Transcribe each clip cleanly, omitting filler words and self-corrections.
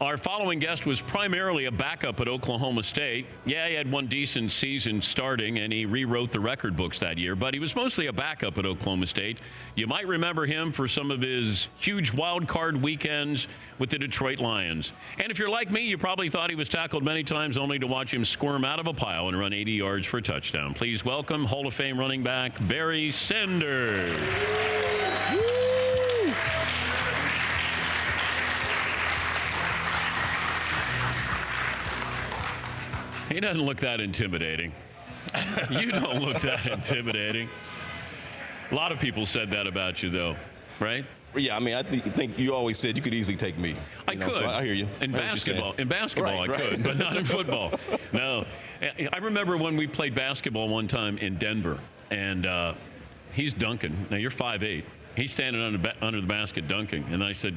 Our following guest was primarily a backup at Oklahoma State. Yeah, he had one decent season starting, and he rewrote the record books that year, but he was mostly a backup at Oklahoma State. You might remember him for some of his huge wild card weekends with the Detroit Lions. And if you're like me, you probably thought he was tackled many times only to watch him squirm out of a pile and run 80 yards for a touchdown. Please welcome Hall of Fame running back Barry Sanders. He doesn't look that intimidating. You don't look that intimidating. A lot of people said that about you, though, right? Yeah, I mean, I think you always said you could easily take me. I could. So I hear you. In basketball, right. I could, but not in football. No. I remember when we played basketball one time in Denver, and he's dunking. Now, you're 5'8". He's standing under the basket dunking. And I said,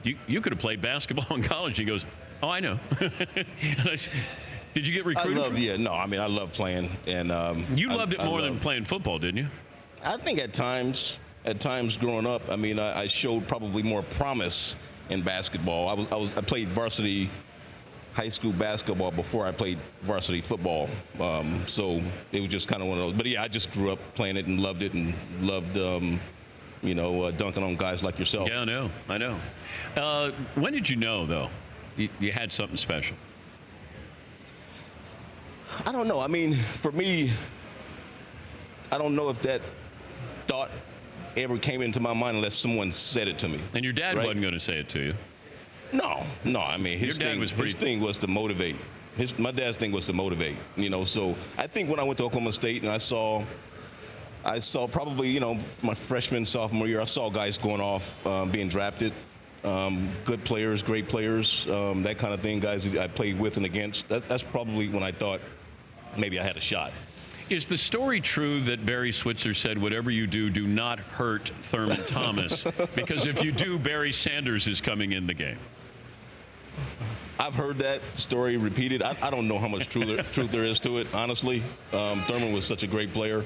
you could have played basketball in college. He goes, oh, I know. And I said, did you get recruited? I love playing. And you loved it more than playing football, didn't you? I think at times growing up, I mean, I showed probably more promise in basketball. I played varsity high school basketball before I played varsity football. So it was just kind of one of those. But yeah, I just grew up playing it and loved dunking on guys like yourself. Yeah, I know. When did you know, though, you had something special? I don't know. I mean, for me, I don't know if that thought ever came into my mind unless someone said it to me. And your dad wasn't going to say it to you? No. I mean, his thing was to motivate. My dad's thing was to motivate. So I think when I went to Oklahoma State and I saw probably, my freshman, sophomore year, I saw guys going off, being drafted. Good players, great players, that kind of thing, guys I played with and against. That's probably when I thought maybe I had a shot. Is the story true that Barry Switzer said, whatever you do, do not hurt Thurman Thomas? Because if you do, Barry Sanders is coming in the game. I've heard that story repeated. I don't know how much truth there is to it, honestly. Thurman was such a great player,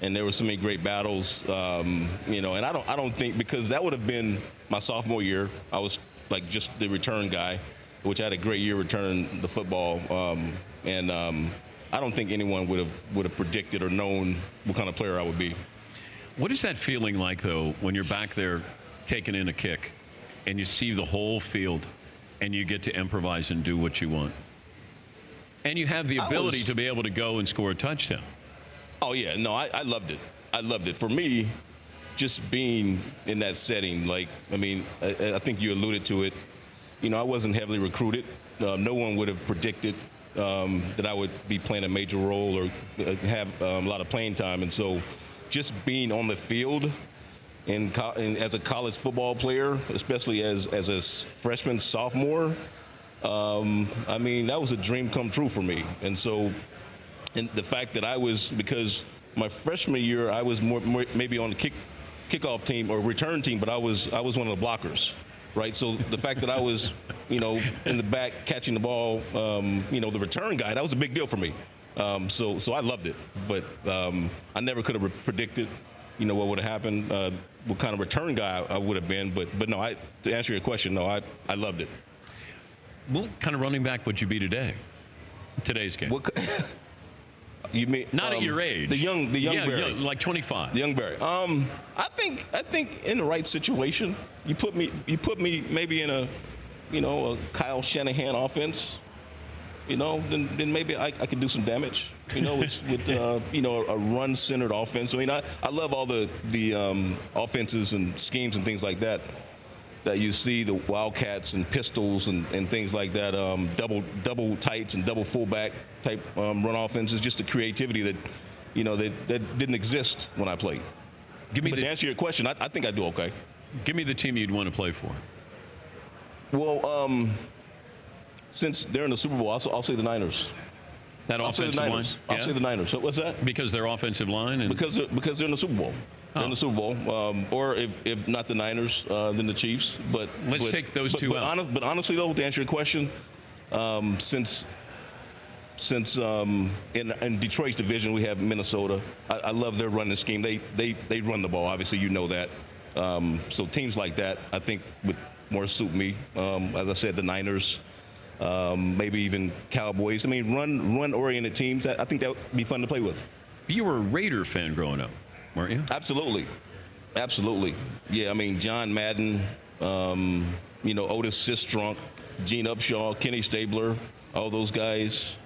and there were so many great battles, and I don't think, because that would have been my sophomore year. I was like just the return guy, which I had a great year returning the football, and I don't think anyone would have predicted or known what kind of player I would be. What is that feeling like, though, when you're back there taking in a kick and you see the whole field and you get to improvise and do what you want? And you have the ability to be able to go and score a touchdown. Oh, yeah. No, I loved it. I loved it. For me, just being in that setting, I think you alluded to it. I wasn't heavily recruited. No one would have predicted that I would be playing a major role or have a lot of playing time. And so just being on the field and as a college football player, especially as a freshman, sophomore, that was a dream come true for me. And so and the fact that because my freshman year, I was more maybe on the kickoff team or return team, but I was one of the blockers. Right, so the fact that I was, in the back catching the ball, the return guy, that was a big deal for me. So I loved it, but I never could have predicted, what would have happened, what kind of return guy I would have been. But no, to answer your question, no, I loved it. What kind of running back would you be today's game? You mean not at your age? The young Barry, like 25. The young Barry. I think in the right situation, you put me maybe in a Kyle Shanahan offense, then maybe I could do some damage. It's with a run-centered offense. I love all the offenses and schemes and things like that you see, the Wildcats and pistols and things like that, double tights and double fullback type run offenses, just the creativity that didn't exist when I played. To answer your question, I think I do okay. Give me the team you'd want to play for. Well, since they're in the Super Bowl, I'll say the Niners. That offensive line? I'll say the Niners. So what's that? Because their offensive line? Because they're in the Super Bowl. They're in the Super Bowl. Or if not the Niners, then the Chiefs. Let's take those two out. But honestly, though, to answer your question, since in Detroit's division we have Minnesota, I love their running scheme. They run the ball. Obviously, you know that. So teams like that, I think, more suit me. As I said, the Niners, maybe even Cowboys. I mean, run-oriented teams. I think that would be fun to play with. You were a Raider fan growing up, weren't you? Absolutely. Yeah, I mean, John Madden, Otis Sistrunk, Gene Upshaw, Kenny Stabler, all those guys.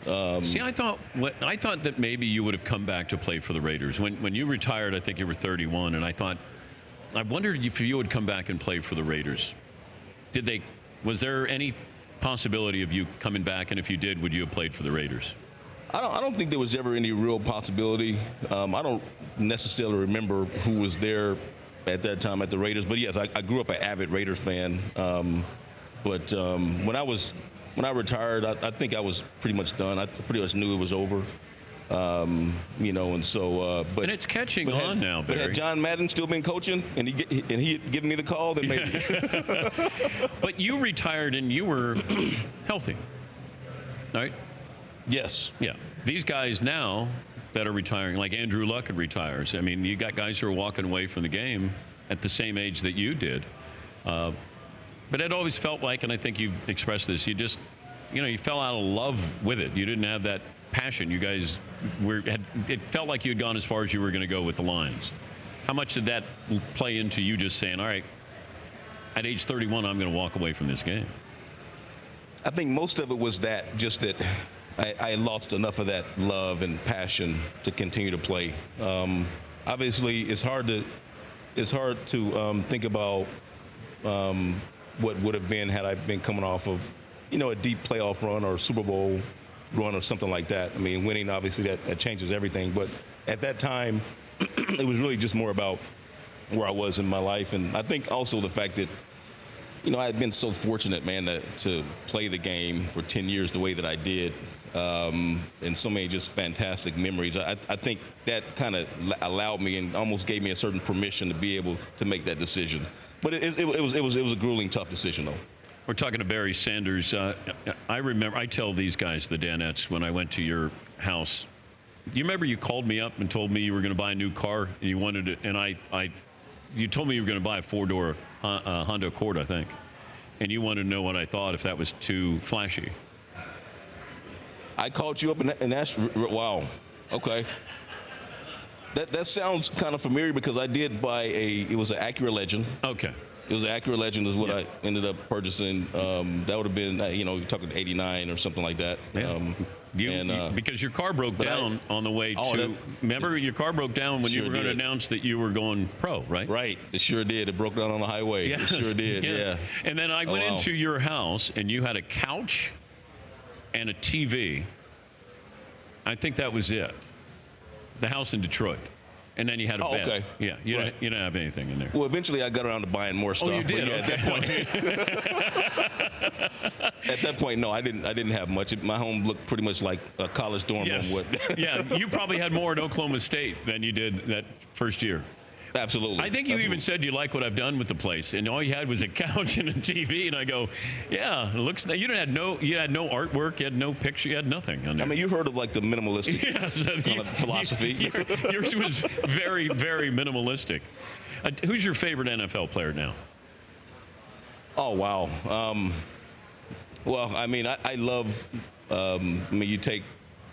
See, I thought that maybe you would have come back to play for the Raiders. When you retired, I think you were 31, and I wondered if you would come back and play for the Raiders. Was there any possibility of you coming back, and if you did, would you have played for the Raiders? I don't think there was ever any real possibility. I don't necessarily remember who was there at that time at the Raiders, but yes, I grew up an avid Raiders fan. But when I retired, I think I was pretty much done. I pretty much knew it was over. And so. And it's catching on now, Barry. But had John Madden still been coaching, and he had given me the call, then maybe. But you retired and you were healthy, right? Yes. Yeah. These guys now that are retiring, like Andrew Luck retires. I mean, you got guys who are walking away from the game at the same age that you did. But it always felt like, and I think you expressed this, you just, you fell out of love with it. You didn't have that passion. You guys it felt like you had gone as far as you were going to go with the Lions. How much did that play into you just saying, all right, at age 31, I'm going to walk away from this game? I think most of it was that I lost enough of that love and passion to continue to play. Obviously, it's hard to think about what would have been had I been coming off of, a deep playoff run or Super Bowl run or something like that. I mean, winning, obviously, that changes everything. But at that time, it was really just more about where I was in my life. And I think also the fact that, I had been so fortunate, man, to play the game for 10 years the way that I did, and so many just fantastic memories. I think that kind of allowed me and almost gave me a certain permission to be able to make that decision. But it was a grueling, tough decision, though. We're talking to Barry Sanders. I remember, I tell these guys, the Danettes, when I went to your house. Do you remember you called me up and told me you were going to buy a new car and you wanted it, and you told me you were going to buy a 4-door Honda Accord, I think, and you wanted to know what I thought, if that was too flashy. I called you up and asked. Wow, okay. That sounds kind of familiar because I did buy it was an Acura Legend. Okay. It was an Acura Legend is what I ended up purchasing. That would have been, you're talking 89 or something like that. Yeah. Because your car broke down on the way to. Remember, your car broke down when you were going to announce that you were going pro, right? Right. It sure did. It broke down on the highway. Yes. It sure did. Yeah. And then I went into your house, and you had a couch and a TV. I think that was it. The house in Detroit. And then you had a bed. Okay. Yeah, you didn't have anything in there. Well, eventually I got around to buying more stuff. Oh, you did? At that point, no, I didn't have much. My home looked pretty much like a college dorm room would. Yeah, you probably had more at Oklahoma State than you did that first year. Absolutely. I think you even said you like what I've done with the place, and all you had was a couch and a TV. And I go, yeah, it looks. You had no artwork, you had no picture, you had nothing on there. I mean, you've heard of like the minimalistic kind of philosophy. Yours was very, very minimalistic. Who's your favorite NFL player now? Oh wow. Well, I mean, I love. You take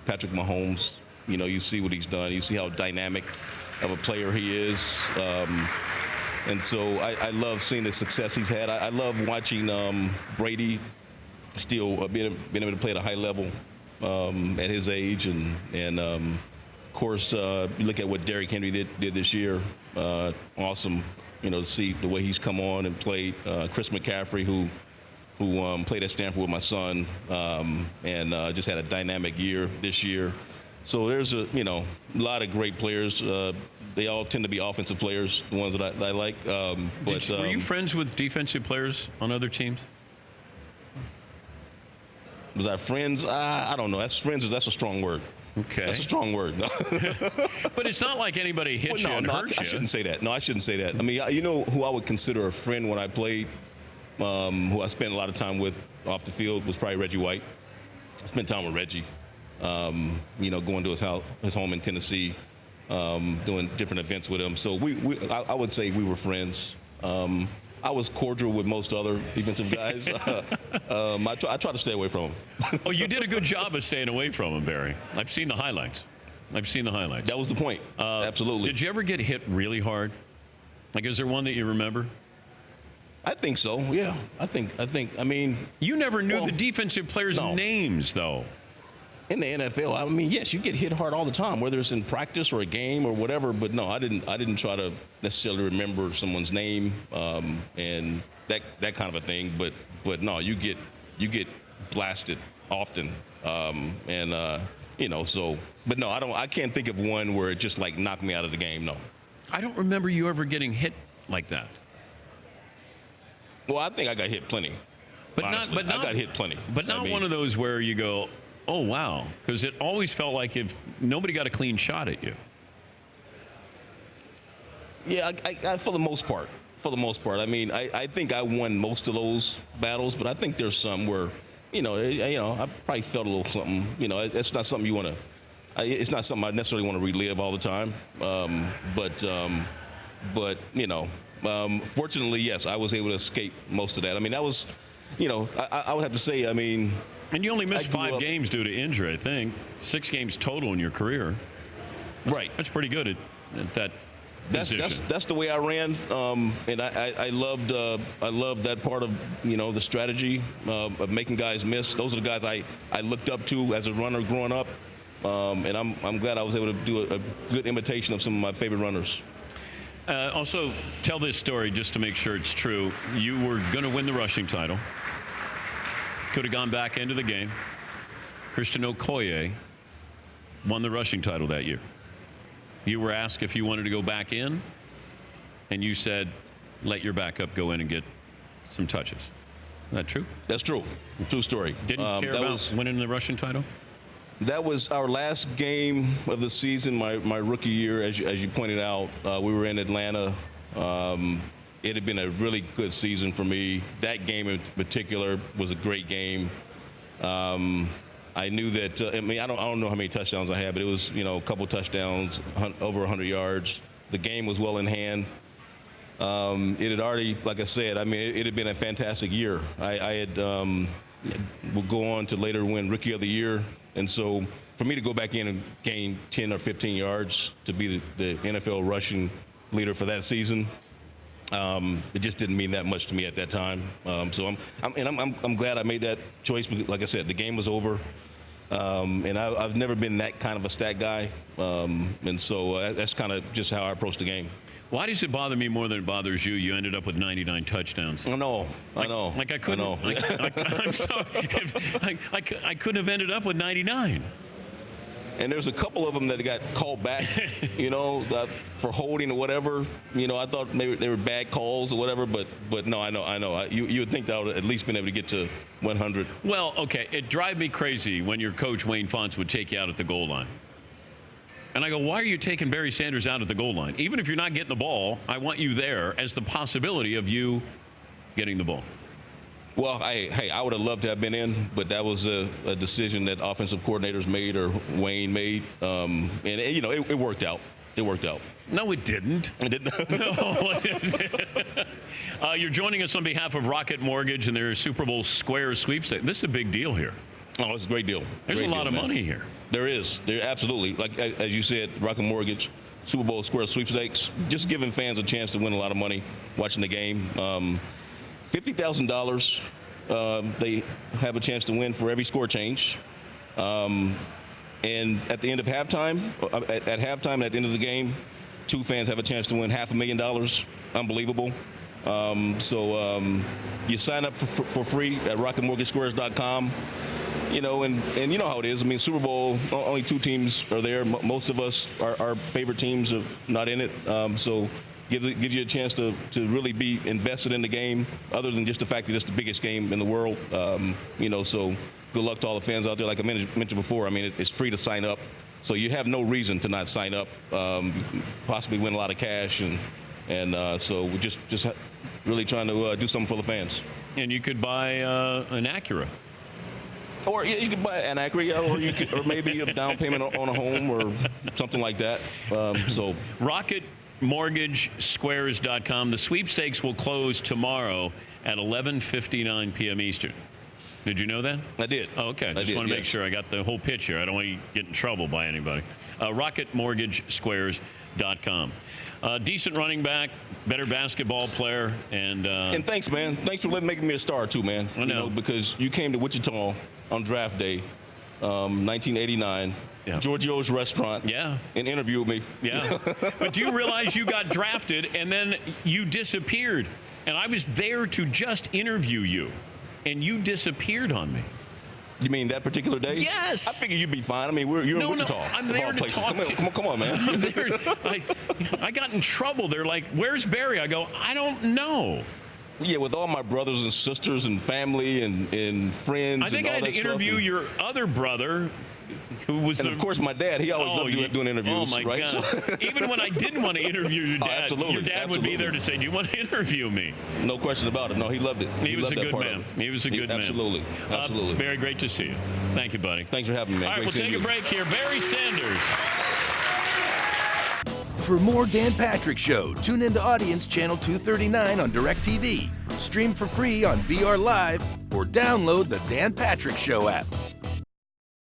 Patrick Mahomes. You see what he's done. You see how dynamic of a player he is, and so I love seeing the success he's had. I love watching Brady still being able to play at a high level at his age, and of course you look at what Derrick Henry did this year. Awesome, to see the way he's come on and played. Chris McCaffrey, who played at Stanford with my son, and just had a dynamic year this year. So there's a lot of great players. They all tend to be offensive players, the ones that I like. Were you friends with defensive players on other teams? Was I friends? I don't know. That's a strong word. Okay. That's a strong word. No. But it's not like anybody hit you and hurt you. I shouldn't say that. No, I shouldn't say that. I mean, who I would consider a friend when I played, who I spent a lot of time with off the field, was probably Reggie White. I spent time with Reggie. Going to his home in Tennessee, doing different events with him. So I would say we were friends. I I was cordial with most other defensive guys. I try to stay away from them. Oh, you did a good job of staying away from him, Barry. I've seen the highlights. That was the point. Absolutely. Did you ever get hit really hard? Like, is there one that you remember? I think so. Yeah. I mean, you never knew the defensive players' names, though. In the NFL, I mean, yes, you get hit hard all the time, whether it's in practice or a game or whatever. But no, I didn't try to necessarily remember someone's name and that kind of a thing. But no, you get blasted often, So, but no, I can't think of one where it just like knocked me out of the game. No. I don't remember you ever getting hit like that. Well, I think I got hit plenty. I got hit plenty. But not one of those where you go, oh, wow, because it always felt like if nobody got a clean shot at you. Yeah, I for the most part. I mean, I think I won most of those battles, but I think there's some where, I probably felt a little something. It's not something you want to. It's not something I necessarily want to relive all the time. Fortunately, yes, I was able to escape most of that. I mean, that was, I would have to say, I mean. And you only missed 5 games due to injury, I think. 6 games total in your career. Right. That's pretty good at that position. That's the way I ran, and I loved that part of the strategy of making guys miss. Those are the guys I looked up to as a runner growing up, and I'm glad I was able to do a good imitation of some of my favorite runners. Also, tell this story just to make sure it's true. You were going to win the rushing title. Could have gone back into the game. Christian Okoye won the rushing title that year. You were asked if you wanted to go back in, and you said, let your backup go in and get some touches. Is that true? That's true. True story. Didn't care about winning the rushing title? That was our last game of the season, my rookie year, as you pointed out. We were in Atlanta. It had been a really good season for me. That game in particular was a great game. I knew that. I don't know how many touchdowns I had, but it was a couple touchdowns, over 100 yards. The game was well in hand. It had already, like I said, I mean, it had been a fantastic year. I would go on to later win Rookie of the Year, and so for me to go back in and gain 10 or 15 yards to be the NFL rushing leader for that season. It just didn't mean that much to me at that time. So I'm glad I made that choice because, like I said, the game was over, and I've never been that kind of a stat guy, and so that's kind of just how I approach the game. Why does it bother me more than it bothers you? You ended up with 99 touchdowns. I know. Like I couldn't. I know. I'm sorry. I couldn't have ended up with 99. And there's a couple of them that got called back, for holding or whatever. I thought maybe they were bad calls or whatever, but no, I know. You would think that I would have at least been able to get to 100. Well, okay, it drive me crazy when your coach, Wayne Fontes, would take you out at the goal line. And I go, why are you taking Barry Sanders out at the goal line? Even if you're not getting the ball, I want you there as the possibility of you getting the ball. Well, I would have loved to have been in, but that was a decision that offensive coordinators made or Wayne made, and it worked out. It worked out. No, it didn't. It didn't. No, it didn't. You're joining us on behalf of Rocket Mortgage and their Super Bowl Square sweepstakes. This is a big deal here. Oh, it's a great deal. There's a lot of money here. There is. There absolutely. Like as you said, Rocket Mortgage, Super Bowl Square sweepstakes, just giving fans a chance to win a lot of money watching the game. $50,000 they have a chance to win for every score change. And at the end of halftime, at the end of the game, 2 fans have a chance to win $500,000. Unbelievable. So you sign up for free at rocketmortgagesquares.com. And you know how it is. I mean, Super Bowl, only 2 teams are there. Most of us, our favorite teams are not in it. So gives you a chance to really be invested in the game, other than just the fact that it's the biggest game in the world. So good luck to all the fans out there. Like I mentioned before, I mean, it's free to sign up. So you have no reason to not sign up, possibly win a lot of cash. And so we're just really trying to do something for the fans. And you could buy an Acura. Or you could buy an Acura, or maybe a down payment on a home or something like that. Rocket RocketMortgageSquares.com. The sweepstakes will close tomorrow at 11:59 p.m. Eastern. Did you know that? I did. Oh, okay. Just want to make sure I got the whole picture. I don't want to get in trouble by anybody. RocketMortgageSquares.com. Decent running back, better basketball player, and thanks, man. Thanks for making me a star too, man. I know. Because you came to Wichita on draft day, 1989. Yeah. Giorgio's restaurant. Yeah. And interviewed me. Yeah. But do you realize you got drafted and then you disappeared? And I was there to just interview you, and you disappeared on me. You mean that particular day? Yes. I figured you'd be fine. I mean, you're in Wichita. No, I'm there to talk to. Come on, man. I'm there. I got in trouble. They're like, "Where's Barry?" I go, "I don't know." Yeah, with all my brothers and sisters and family and friends. I think and all I had that to interview your other brother, who was of course, my dad. He always loved doing interviews, oh my right? God. So, even when I didn't want to interview your dad, your dad would be there to say, "Do you want to interview me?" No question about it. No, he loved it. He was a good man. He was a good man. Absolutely. Barry, great to see you. Thank you, buddy. Thanks for having me, man. All right, we'll take a break here. Barry Sanders. For more Dan Patrick Show, tune into Audience Channel 239 on DirecTV. Stream for free on BR Live or download the Dan Patrick Show app.